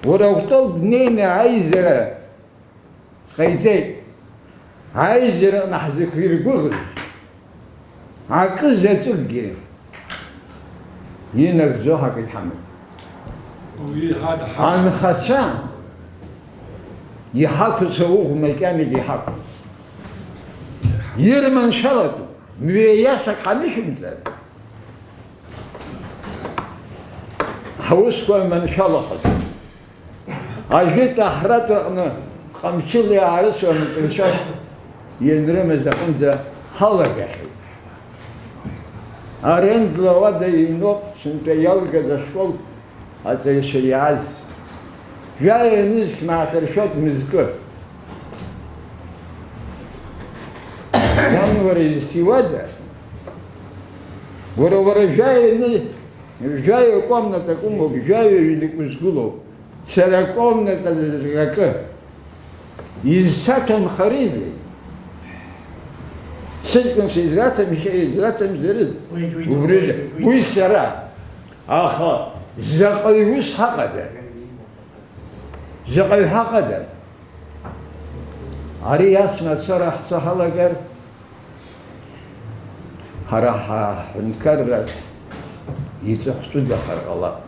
ولو طلب نين عايزة خيزي عايزة نحذك في الجغل عكزة سلقي ينرجوها كالحمد عن خشان يحاكوا سووه مكان يحاكوا يرمن شرطوا مياشك حمش مثال حوسكوا من شلخت أجيت أحرت أنا خمسة عرس ومن إنشاء ينرمز أنت حلق أخي أرند لوضع ينوب سنت يلقى الصوت حتى يشيعز جاي نزك مع ترشوت مذكر ينور السوادة ورا جاي قومنا تقوم جاي يدك مسكولو سرقومنا تذكر يسكن خريزي سجن سيزراتم شيء زراتم زرد وبرد ويسرع آخر زقي وش حقده زقي حقده عري اسمه صرح صحلقر هراح نكرر يتخصد خلق الله